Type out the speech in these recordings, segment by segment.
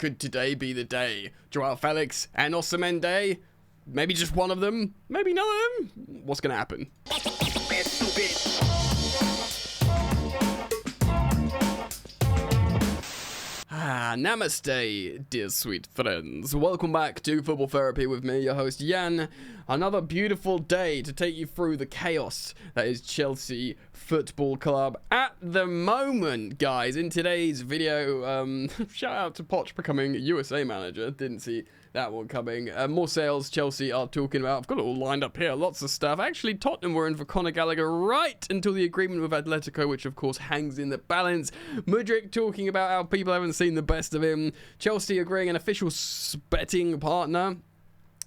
Could today be the day? Joao Felix and Osimhen day? Maybe just one of them? Maybe none of them? What's going to happen? Namaste, dear sweet friends. Welcome back to Football Therapy with me, your host Jan. Another beautiful day to take you through the chaos that is Chelsea Football Club at the moment, guys. In today's video, shout out to Poch becoming USA manager. Didn't see that one coming. More sales Chelsea are talking about. I've got it all lined up here. Lots of stuff. Actually, Tottenham were in for Conor Gallagher right until the agreement with Atletico, which of course hangs in the balance. Mudryk talking about how people haven't seen the best of him. Chelsea agreeing an official betting partner.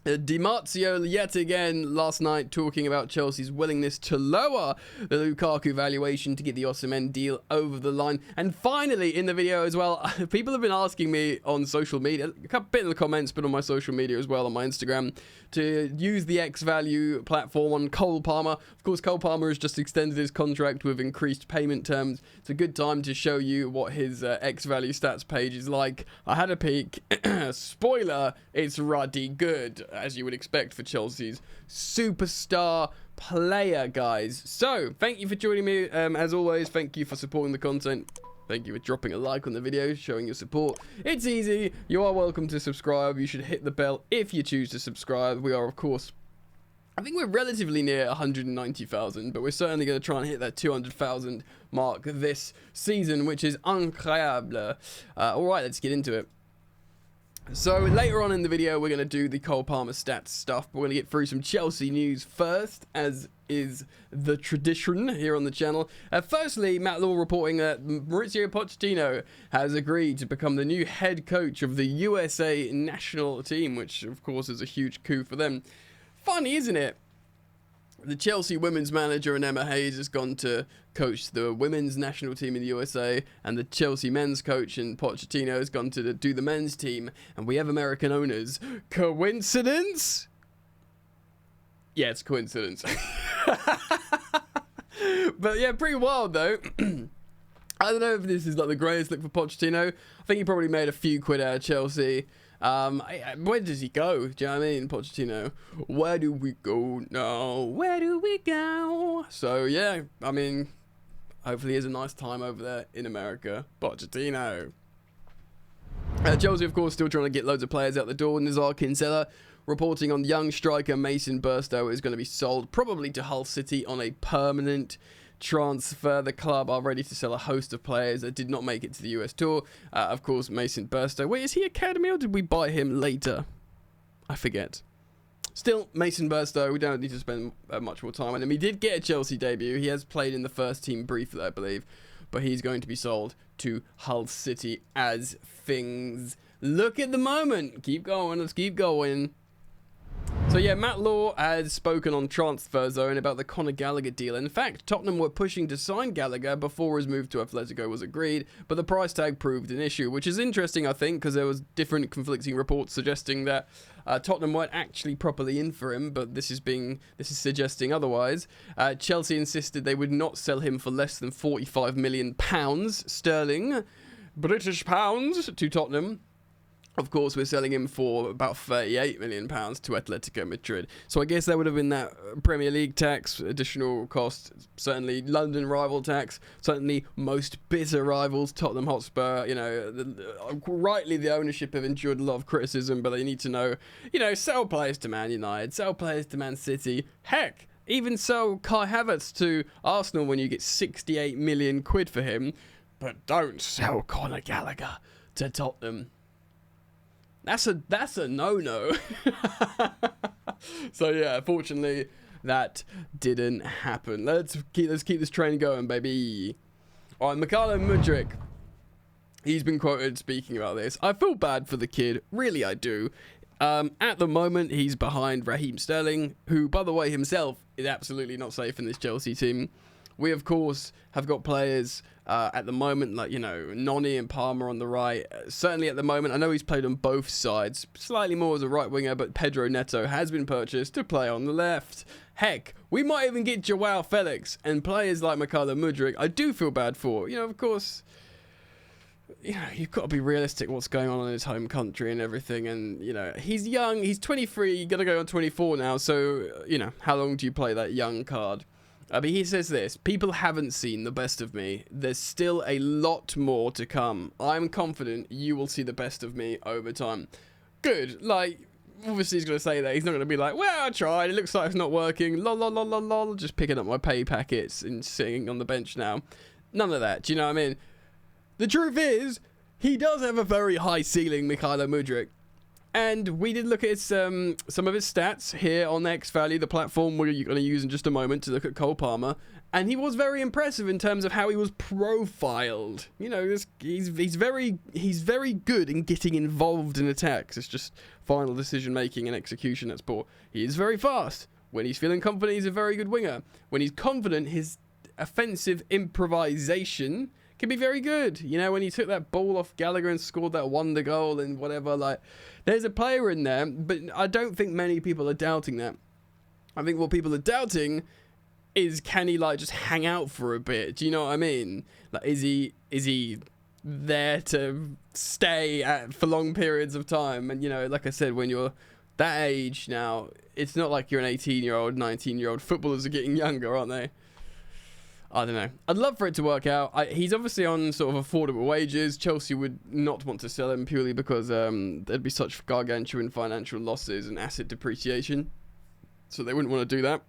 Di Marzio yet again last night talking about Chelsea's willingness to lower the Lukaku valuation to get the Osimhen deal over the line. And finally, in the video as well, people have been asking me on social media, a bit in the comments, but on my social media as well, on my Instagram, to use the X-Value platform on Cole Palmer. Of course, Cole Palmer has just extended his contract with increased payment terms. It's a good time to show you what his X-Value stats page is like. I had a peek. Spoiler, it's ruddy good, as you would expect for Chelsea's superstar player, guys. So, thank you for joining me. As always, thank you for supporting the content. Thank you for dropping a like on the video, showing your support. It's easy. You are welcome to subscribe. You should hit the bell if you choose to subscribe. We are, of course, I think we're relatively near 190,000, but we're certainly going to try and hit that 200,000 mark this season, which is incroyable. All right, let's get into it. So later on in the video, we're going to do the Cole Palmer stats stuff, but we're going to get through some Chelsea news first, as is the tradition here on the channel. Firstly, Matt Law reporting that Mauricio Pochettino has agreed to become the new head coach of the USA national team, which of course is a huge coup for them. Funny, isn't it? The Chelsea women's manager and Emma Hayes has gone to coach the women's national team in the USA, and the Chelsea men's coach and Pochettino has gone to do the men's team, and we have American owners. Coincidence? Yeah, it's coincidence. But yeah, pretty wild though. I don't know if this is like the greatest look for Pochettino. I think he probably made a few quid out of Chelsea. Where does he go? Do you know what I mean, Pochettino? Where do we go now? Where do we go? So yeah, I mean, hopefully he has a nice time over there in America. Pochettino. Chelsea, of course, still trying to get loads of players out the door. Nazar Kinsella reporting on young striker Mason Burstow is going to be sold probably to Hull City on a permanent transfer. The club are ready to sell a host of players that did not make it to the US tour. Of course, Mason Burstow. Wait, is he academy or did we buy him later? I forget. Still, Mason Burstow, we don't need to spend much more time on him. He did get a Chelsea debut. He has played in the first team briefly, I believe. But he's going to be sold to Hull City as things look at the moment. Keep going. Let's keep going. So yeah, Matt Law has spoken on Transfer Zone about the Conor Gallagher deal. In fact, Tottenham were pushing to sign Gallagher before his move to Atletico was agreed, but the price tag proved an issue, which is interesting, I think, because there was different conflicting reports suggesting that Tottenham weren't actually properly in for him, but this is suggesting otherwise. Chelsea insisted they would not sell him for less than £45 million sterling, British pounds, to Tottenham. Of course, we're selling him for about £38 million to Atletico Madrid. So I guess that would have been that Premier League tax, additional cost, certainly London rival tax, certainly most bitter rivals, Tottenham Hotspur. You know, rightly the ownership have endured a lot of criticism, but they need to know, you know, sell players to Man United, sell players to Man City. Heck, even sell Kai Havertz to Arsenal when you get 68 million quid for him, but don't sell Conor Gallagher to Tottenham. That's a no-no. So yeah, fortunately that didn't happen. Let's keep this train going, baby. All right, Mykhailo Mudryk. He's been quoted speaking about this. I feel bad for the kid, really I do. At the moment, he's behind Raheem Sterling, who, by the way, himself is absolutely not safe in this Chelsea team. We, of course, have got players at the moment, like, you know, Noni and Palmer on the right. Certainly at the moment, I know he's played on both sides, slightly more as a right winger, but Pedro Neto has been purchased to play on the left. Heck, we might even get Joao Felix, and players like Mykhailo Mudryk, I do feel bad for. You know, of course, you've got to be realistic what's going on in his home country and everything. And, he's young. He's 23, going to go on 24 now. So, how long do you play that young card? I mean, he says this: people haven't seen the best of me. There's still a lot more to come. I'm confident you will see the best of me over time. Good. Like, obviously he's going to say that. He's not going to be like, well, I tried. It looks like it's not working. Lol, lol, lol, lol, lol. Just picking up my pay packets and sitting on the bench now. None of that. Do you know what I mean? The truth is, he does have a very high ceiling, Mykhailo Mudryk. And we did look at his, some of his stats here on X Value, the platform we're going to use in just a moment to look at Cole Palmer. And he was very impressive in terms of how he was profiled. He's very good in getting involved in attacks. It's just final decision making and execution that's poor. He is very fast. When he's feeling confident, he's a very good winger. When he's confident, his offensive improvisation can be very good. When he took that ball off Gallagher and scored that wonder goal and whatever, like, there's a player in there, but I don't think many people are doubting that. I think what people are doubting is, can he, like, just hang out for a bit? Do you know what I mean? Like, is he there to stay for long periods of time? And, like I said, when you're that age now, it's not like you're an 18-year-old, 19-year-old. Footballers are getting younger, aren't they? I don't know. I'd love for it to work out. He's obviously on sort of affordable wages. Chelsea would not want to sell him purely because there'd be such gargantuan financial losses and asset depreciation. So they wouldn't want to do that.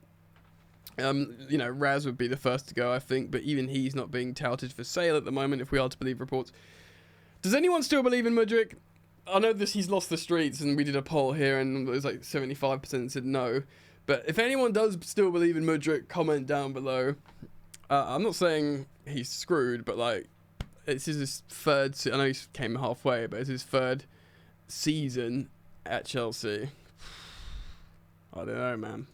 Raz would be the first to go, I think, but even he's not being touted for sale at the moment, if we are to believe reports. Does anyone still believe in Mudryk? I know he's lost the streets, and we did a poll here, and it was like 75% said no. But if anyone does still believe in Mudryk, comment down below. I'm not saying he's screwed, but like, it's his third. I know he came halfway, but it's his third season at Chelsea. I don't know, man.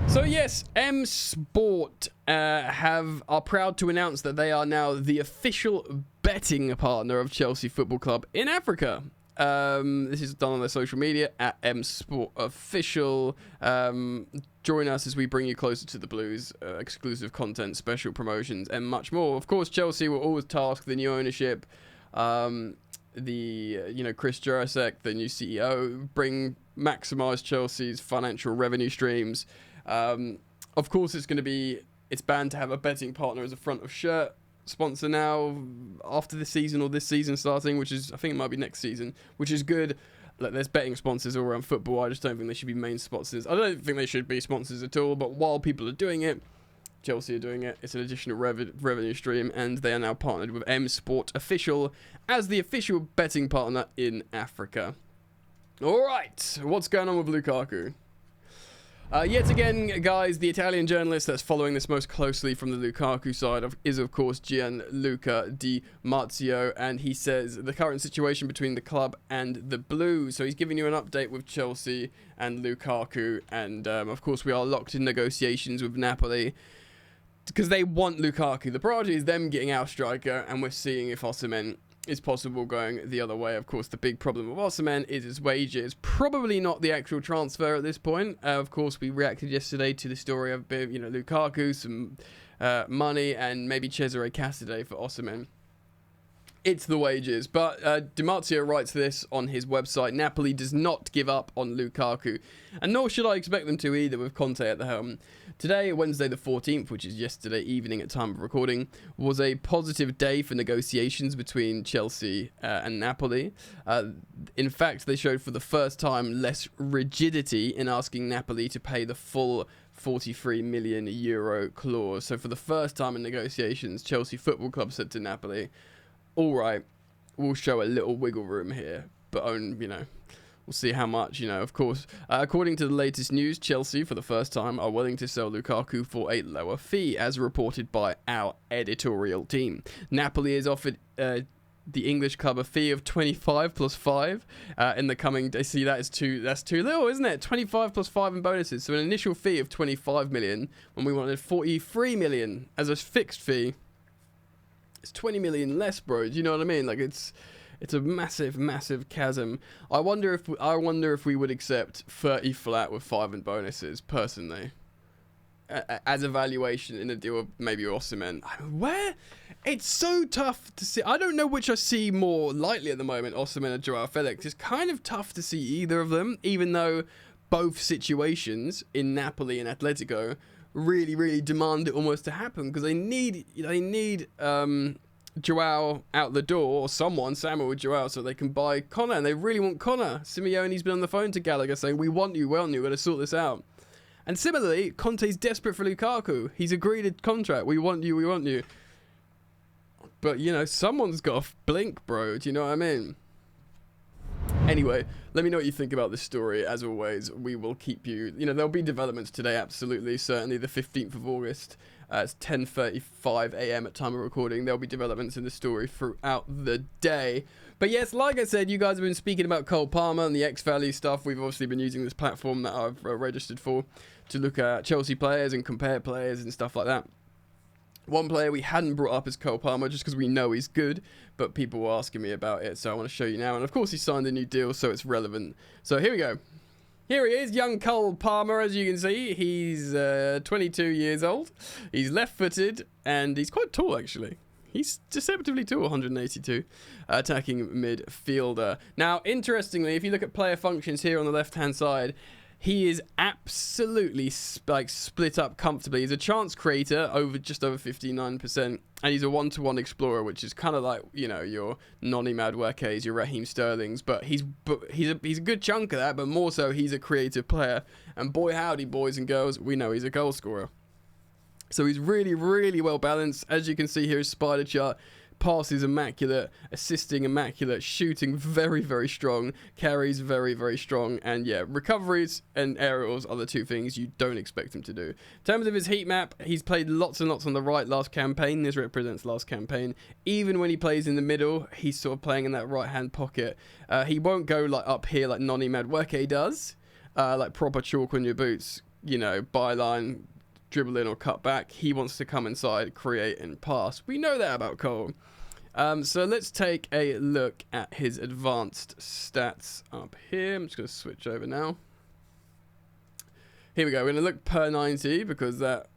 So yes, M Sport are proud to announce that they are now the official betting partner of Chelsea Football Club in Africa. This is done on their social media at M Sport Official. Join us as we bring you closer to the Blues, exclusive content, special promotions, and much more. Of course, Chelsea will always task the new ownership, Chris Jurasek, the new CEO, maximize Chelsea's financial revenue streams. Of course, it's banned to have a betting partner as a front of shirt sponsor now after this season or this season starting, which is, I think it might be next season, which is good. Like, there's betting sponsors all around football. I just don't think they should be main sponsors. I don't think they should be sponsors at all, but while people are doing it, Chelsea are doing it. It's an additional revenue stream, and they are now partnered with M Sport Official as the official betting partner in Africa. All right, what's going on with Lukaku? Yet again, guys, the Italian journalist that's following this most closely from the Lukaku side is, of course, Gianluca Di Marzio, and he says the current situation between the club and the Blues. So he's giving you an update with Chelsea and Lukaku, and of course we are locked in negotiations with Napoli because they want Lukaku. The priority is them getting our striker, and we're seeing if Osimhen is possible going the other way. Of course, the big problem with Osimhen is his wages. Probably not the actual transfer at this point. Of course, we reacted yesterday to the story of, Lukaku, some money, and maybe Cesare Casadei for Osimhen. It's the wages. But Di Marzio writes this on his website. Napoli does not give up on Lukaku, and nor should I expect them to either with Conte at the helm. Today, Wednesday the 14th, which is yesterday evening at time of recording, was a positive day for negotiations between Chelsea and Napoli. In fact, they showed for the first time less rigidity in asking Napoli to pay the full 43 million euro clause. So for the first time in negotiations, Chelsea Football Club said to Napoli, all right, we'll show a little wiggle room here, but we'll see how much, of course. According to the latest news, Chelsea, for the first time, are willing to sell Lukaku for a lower fee, as reported by our editorial team. Napoli has offered the English club a fee of 25 plus 5 in the coming days. See, that's too little, isn't it? 25 plus 5 in bonuses. So an initial fee of 25 million when we wanted 43 million as a fixed fee. It's 20 million less, bro. Do you know what I mean? Like, it's a massive, massive chasm. I wonder if we would accept 30 flat with 5 in bonuses, personally. as a valuation in a deal of maybe Osimhen. Where? It's so tough to see. I don't know which I see more lightly at the moment, Osimhen or Joao Felix. It's kind of tough to see either of them, even though both situations in Napoli and Atletico really demand it almost to happen, because they need Joao out the door, or Samuel with Joao, so they can buy Connor, and they really want Connor. Simeone's been on the phone to Gallagher saying, we want you, we're going to sort this out. And similarly, Conte's desperate for Lukaku. He's agreed a contract. We want you. But, someone's got to blink, bro. Do you know what I mean? Anyway, let me know what you think about this story. As always, we will keep you... there'll be developments today, absolutely. Certainly the 15th of August. It's 10:35 a.m. at time of recording. There'll be developments in the story throughout the day. But yes, like I said, you guys have been speaking about Cole Palmer and the X-Value stuff. We've obviously been using this platform that I've registered for to look at Chelsea players and compare players and stuff like that. One player we hadn't brought up is Cole Palmer, just because we know he's good, but people were asking me about it, so I want to show you now. And of course he signed a new deal, so it's relevant. So here we go. Here he is, young Cole Palmer, as you can see. He's 22 years old. He's left-footed, and he's quite tall, actually. He's deceptively tall, 182, attacking midfielder. Now, interestingly, if you look at player functions here on the left-hand side, he is absolutely split up comfortably. He's a chance creator, just over 59%, and he's a one-to-one explorer, which is kind of like, your Noni Madueke's, your Raheem Sterling's, but he's a good chunk of that, but more so he's a creative player. And boy howdy, boys and girls, we know he's a goal scorer. So he's really well balanced. As you can see here, his spider chart. Passes immaculate, assisting immaculate, shooting very strong, carries very strong, and yeah, recoveries and aerials are the two things you don't expect him to do. In terms of his heat map, he's played lots and lots on the right last campaign. This represents last campaign. Even when he plays in the middle, he's sort of playing in that right hand pocket. He won't go like up here like Noni Madueke does, like proper chalk on your boots, byline, dribble in or cut back. He wants to come inside, create and pass. We know that about Cole. So let's take a look at his advanced stats up here. I'm just going to switch over now. Here we go. We're going to look per 90 because that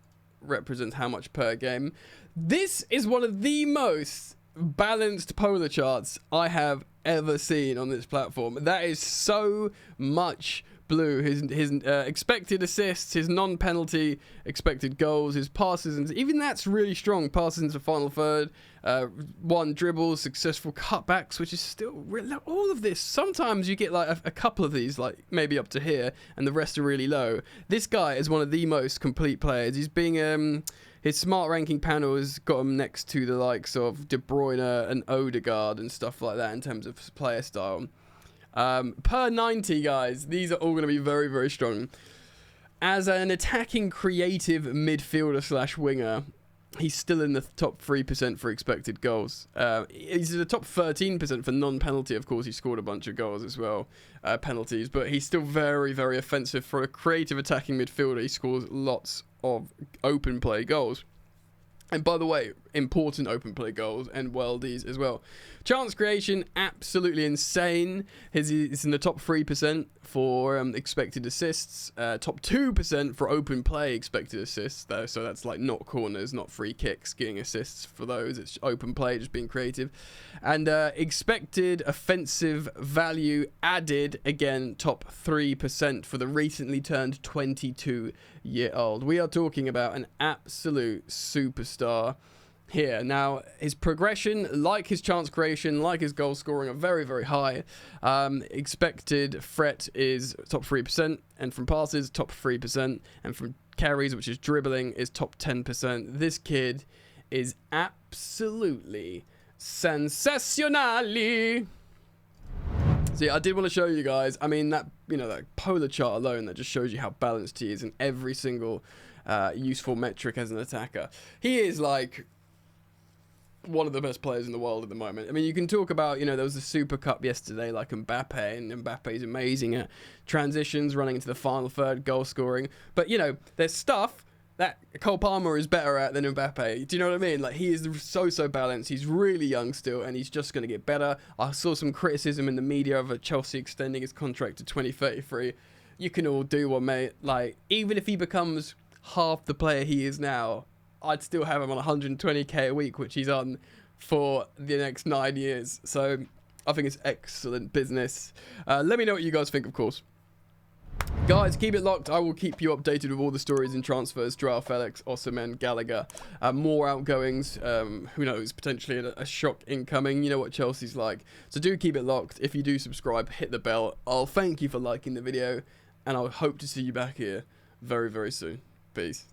represents how much per game. This is one of the most balanced polar charts I have ever seen on this platform. That is so much blue. His expected assists, his non-penalty expected goals, his passes, and even that's really strong. Passes into the final third, one dribbles, successful cutbacks, which is still all of this. Sometimes you get like a couple of these, like maybe up to here, and the rest are really low. This guy is one of the most complete players. He's being his smart ranking panel has got him next to the likes of De Bruyne and Odegaard and stuff like that in terms of player style. Per 90, guys, these are all going to be very strong. As an attacking creative midfielder / winger, he's still in the top 3% for expected goals. He's in the top 13% for non-penalty. Of course, he scored a bunch of goals as well, penalties, but he's still very offensive. For a creative attacking midfielder, he scores lots of open play goals. And by the way, important open play goals and worldies as well. Chance creation, absolutely insane. He's in the top 3% for expected assists. Top 2% for open play expected assists, though. So that's like not corners, not free kicks, getting assists for those. It's open play, just being creative. And expected offensive value added, again, top 3% for the recently turned 22-year-old. We are talking about an absolute superstar here. Now, his progression, like his chance creation, like his goal scoring, are very high. Expected threat is top 3%, and from passes, top 3%, and from carries, which is dribbling, is top 10%. This kid is absolutely sensational. So yeah, I did want to show you guys. I mean, that that polar chart alone, that just shows you how balanced he is in every single useful metric as an attacker. He is like one of the best players in the world at the moment. I mean, you can talk about, there was a Super Cup yesterday, like Mbappe, and Mbappe's amazing at transitions, running into the final third, goal scoring. But, there's stuff that Cole Palmer is better at than Mbappe. Do you know what I mean? Like, he is so balanced. He's really young still, and he's just going to get better. I saw some criticism in the media of Chelsea extending his contract to 2033. You can all do one, mate. Like, even if he becomes half the player he is now, I'd still have him on 120k a week, which he's on for the next 9 years. So I think it's excellent business. Let me know what you guys think, of course. Guys, keep it locked. I will keep you updated with all the stories and transfers. Joao Felix, Osimhen, Gallagher. More outgoings. Who knows? Potentially a shock incoming. You know what Chelsea's like. So do keep it locked. If you do subscribe, hit the bell. I'll thank you for liking the video. And I'll hope to see you back here very, very soon. Peace.